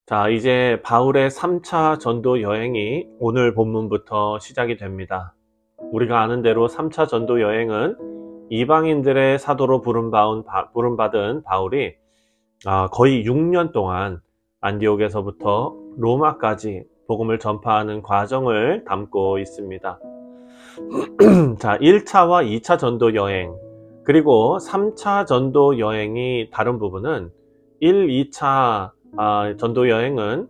자, 이제 바울의 3차 전도 여행이 오늘 본문부터 시작이 됩니다. 우리가 아는 대로 3차 전도 여행은 이방인들의 사도로 부름받은 바울이 거의 6년 동안 안디옥에서부터 로마까지 복음을 전파하는 과정을 담고 있습니다. 자, 1차와 2차 전도 여행, 그리고 3차 전도 여행이 다른 부분은 1, 2차 전도 여행은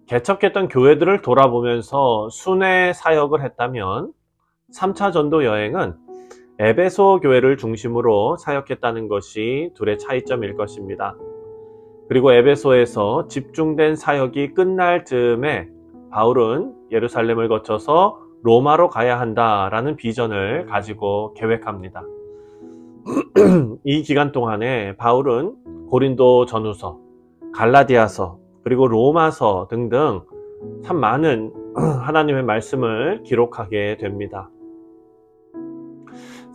개척했던 교회들을 돌아보면서 순회 사역을 했다면 3차 전도 여행은 에베소 교회를 중심으로 사역했다는 것이 둘의 차이점일 것입니다. 그리고 에베소에서 집중된 사역이 끝날 즈음에 바울은 예루살렘을 거쳐서 로마로 가야 한다라는 비전을 가지고 계획합니다. 이 기간 동안에 바울은 고린도 전후서, 갈라디아서, 그리고 로마서 등등 참 많은 하나님의 말씀을 기록하게 됩니다.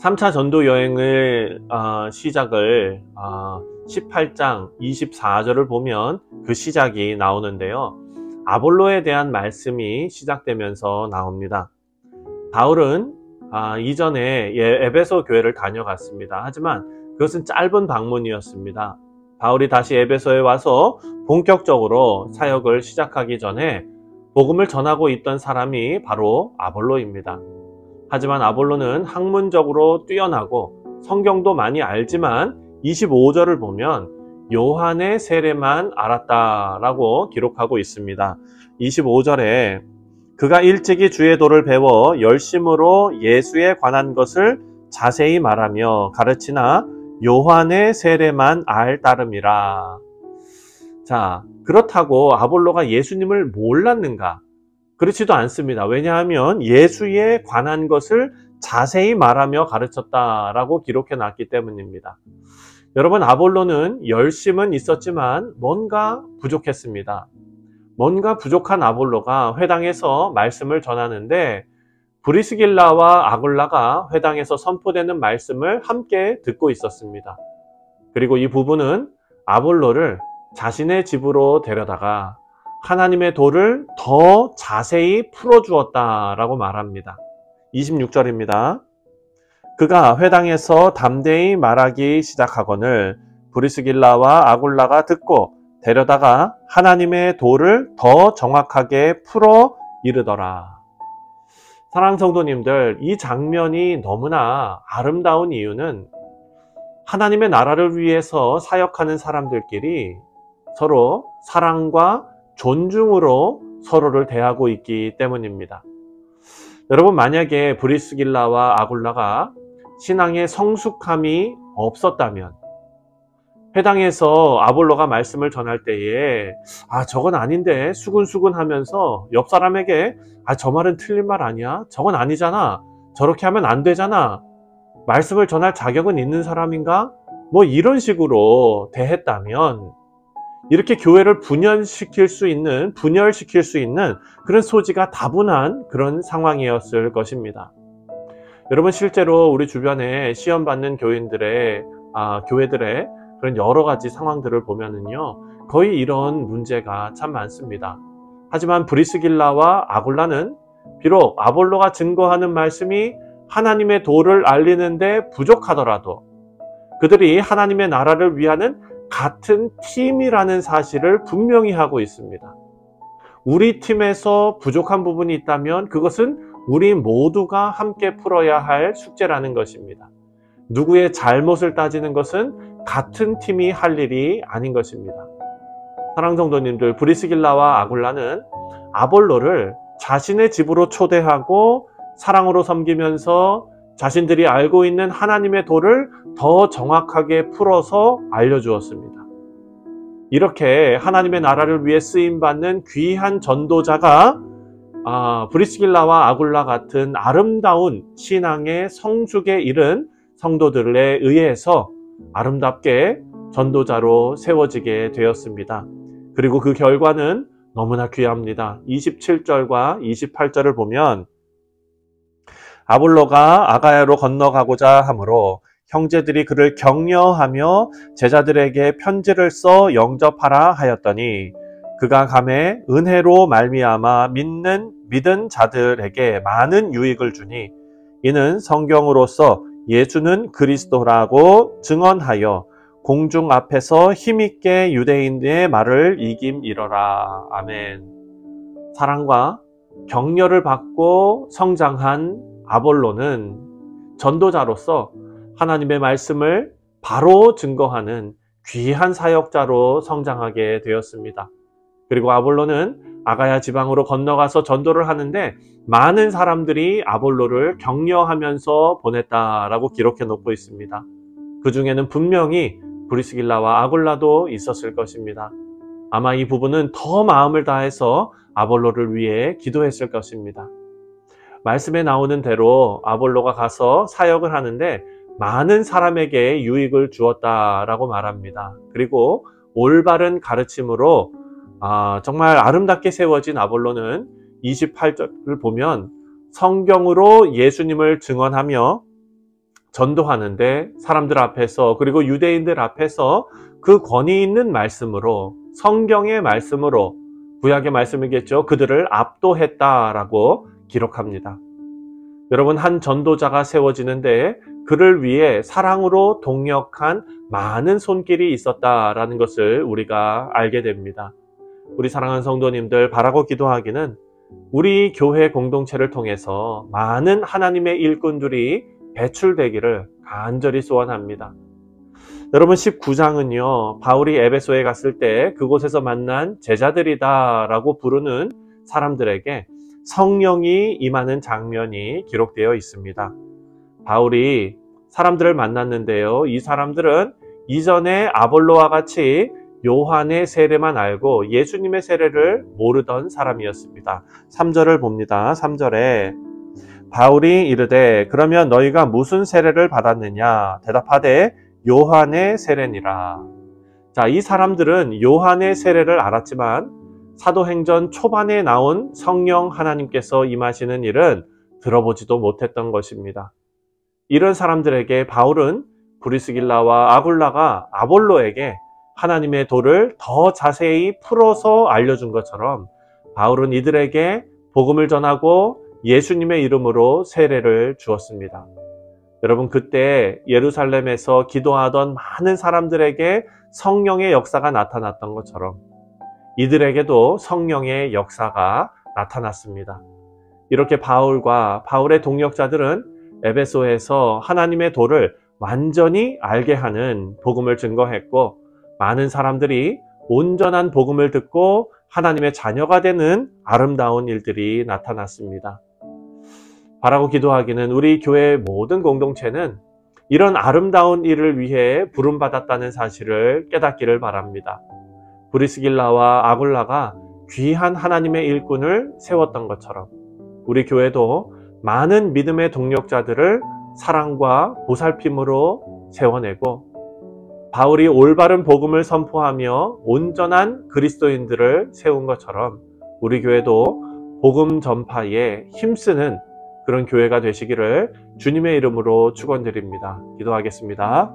3차 전도 여행을 시작을 18장 24절을 보면 그 시작이 나오는데요. 아볼로에 대한 말씀이 시작되면서 나옵니다. 바울은 이전에 에베소 교회를 다녀갔습니다. 하지만 그것은 짧은 방문이었습니다. 바울이 다시 에베소에 와서 본격적으로 사역을 시작하기 전에 복음을 전하고 있던 사람이 바로 아볼로입니다. 하지만 아볼로는 학문적으로 뛰어나고 성경도 많이 알지만 25절을 보면 요한의 세례만 알았다라고 기록하고 있습니다. 25절에 그가 일찍이 주의 도를 배워 열심으로 예수에 관한 것을 자세히 말하며 가르치나 요한의 세례만 알 따름이라. 자, 그렇다고 아볼로가 예수님을 몰랐는가? 그렇지도 않습니다. 왜냐하면 예수에 관한 것을 자세히 말하며 가르쳤다라고 기록해 놨기 때문입니다. 여러분, 아볼로는 열심은 있었지만 뭔가 부족했습니다. 뭔가 부족한 아볼로가 회당에서 말씀을 전하는데 브리스길라와 아굴라가 회당에서 선포되는 말씀을 함께 듣고 있었습니다. 그리고 이 부부는 아볼로를 자신의 집으로 데려다가 하나님의 도를 더 자세히 풀어주었다라고 말합니다. 26절입니다. 그가 회당에서 담대히 말하기 시작하거늘 브리스길라와 아굴라가 듣고 데려다가 하나님의 도를 더 정확하게 풀어 이르더라. 사랑하는 성도님들, 이 장면이 너무나 아름다운 이유는 하나님의 나라를 위해서 사역하는 사람들끼리 서로 사랑과 존중으로 서로를 대하고 있기 때문입니다. 여러분, 만약에 브리스길라와 아굴라가 신앙의 성숙함이 없었다면 회당에서 아볼로가 말씀을 전할 때에 저건 아닌데 수근수근 하면서 옆 사람에게 저 말은 틀린 말 아니야? 저건 아니잖아. 저렇게 하면 안 되잖아. 말씀을 전할 자격은 있는 사람인가? 뭐 이런 식으로 대했다면 이렇게 교회를 분열시킬 수 있는 그런 소지가 다분한 그런 상황이었을 것입니다. 여러분, 실제로 우리 주변에 시험 받는 교회들의 그런 여러 가지 상황들을 보면은요, 거의 이런 문제가 참 많습니다. 하지만 브리스길라와 아굴라는 비록 아볼로가 증거하는 말씀이 하나님의 도를 알리는데 부족하더라도 그들이 하나님의 나라를 위하는 같은 팀이라는 사실을 분명히 하고 있습니다. 우리 팀에서 부족한 부분이 있다면 그것은 우리 모두가 함께 풀어야 할 숙제라는 것입니다. 누구의 잘못을 따지는 것은 같은 팀이 할 일이 아닌 것입니다. 사랑하는 성도님들, 브리스길라와 아굴라는 아볼로를 자신의 집으로 초대하고 사랑으로 섬기면서 자신들이 알고 있는 하나님의 도를 더 정확하게 풀어서 알려주었습니다. 이렇게 하나님의 나라를 위해 쓰임받는 귀한 전도자가 브리스길라와 아굴라 같은 아름다운 신앙의 성숙에 이른 성도들에 의해서 아름답게 전도자로 세워지게 되었습니다. 그리고 그 결과는 너무나 귀합니다. 27절과 28절을 보면 아볼로가 아가야로 건너가고자 하므로 형제들이 그를 격려하며 제자들에게 편지를 써 영접하라 하였더니 그가 감에 은혜로 말미암아 믿은 자들에게 많은 유익을 주니 이는 성경으로서 예수는 그리스도라고 증언하여 공중 앞에서 힘있게 유대인의 말을 이김이러라. 아멘. 사랑과 격려를 받고 성장한 아볼로는 전도자로서 하나님의 말씀을 바로 증거하는 귀한 사역자로 성장하게 되었습니다. 그리고 아볼로는 아가야 지방으로 건너가서 전도를 하는데 많은 사람들이 아볼로를 격려하면서 보냈다라고 기록해 놓고 있습니다. 그 중에는 분명히 브리스길라와 아굴라도 있었을 것입니다. 아마 이 부부는 더 마음을 다해서 아볼로를 위해 기도했을 것입니다. 말씀에 나오는 대로 아볼로가 가서 사역을 하는데 많은 사람에게 유익을 주었다라고 말합니다. 그리고 올바른 가르침으로 정말 아름답게 세워진 아볼로는 28절을 보면 성경으로 예수님을 증언하며 전도하는데 사람들 앞에서 그리고 유대인들 앞에서 그 권위 있는 말씀으로 성경의 말씀으로 구약의 말씀이겠죠. 그들을 압도했다라고 기록합니다. 여러분, 한 전도자가 세워지는데 그를 위해 사랑으로 동역한 많은 손길이 있었다라는 것을 우리가 알게 됩니다. 우리 사랑하는 성도님들, 바라고 기도하기는 우리 교회 공동체를 통해서 많은 하나님의 일꾼들이 배출되기를 간절히 소원합니다. 여러분, 19장은요 바울이 에베소에 갔을 때 그곳에서 만난 제자들이다 라고 부르는 사람들에게 성령이 임하는 장면이 기록되어 있습니다. 바울이 사람들을 만났는데요, 이 사람들은 이전에 아볼로와 같이 요한의 세례만 알고 예수님의 세례를 모르던 사람이었습니다. 3절을 봅니다. 3절에 바울이 이르되 그러면 너희가 무슨 세례를 받았느냐? 대답하되 요한의 세례니라. 자, 이 사람들은 요한의 세례를 알았지만 사도행전 초반에 나온 성령 하나님께서 임하시는 일은 들어보지도 못했던 것입니다. 이런 사람들에게 바울은 브리스길라와 아굴라가 아볼로에게 하나님의 도를 더 자세히 풀어서 알려준 것처럼 바울은 이들에게 복음을 전하고 예수님의 이름으로 세례를 주었습니다. 여러분, 그때 예루살렘에서 기도하던 많은 사람들에게 성령의 역사가 나타났던 것처럼 이들에게도 성령의 역사가 나타났습니다. 이렇게 바울과 바울의 동역자들은 에베소에서 하나님의 도를 완전히 알게 하는 복음을 증거했고 많은 사람들이 온전한 복음을 듣고 하나님의 자녀가 되는 아름다운 일들이 나타났습니다. 바라고 기도하기는 우리 교회의 모든 공동체는 이런 아름다운 일을 위해 부름받았다는 사실을 깨닫기를 바랍니다. 브리스길라와 아굴라가 귀한 하나님의 일꾼을 세웠던 것처럼 우리 교회도 많은 믿음의 동력자들을 사랑과 보살핌으로 세워내고 바울이 올바른 복음을 선포하며 온전한 그리스도인들을 세운 것처럼 우리 교회도 복음 전파에 힘쓰는 그런 교회가 되시기를 주님의 이름으로 축원드립니다. 기도하겠습니다.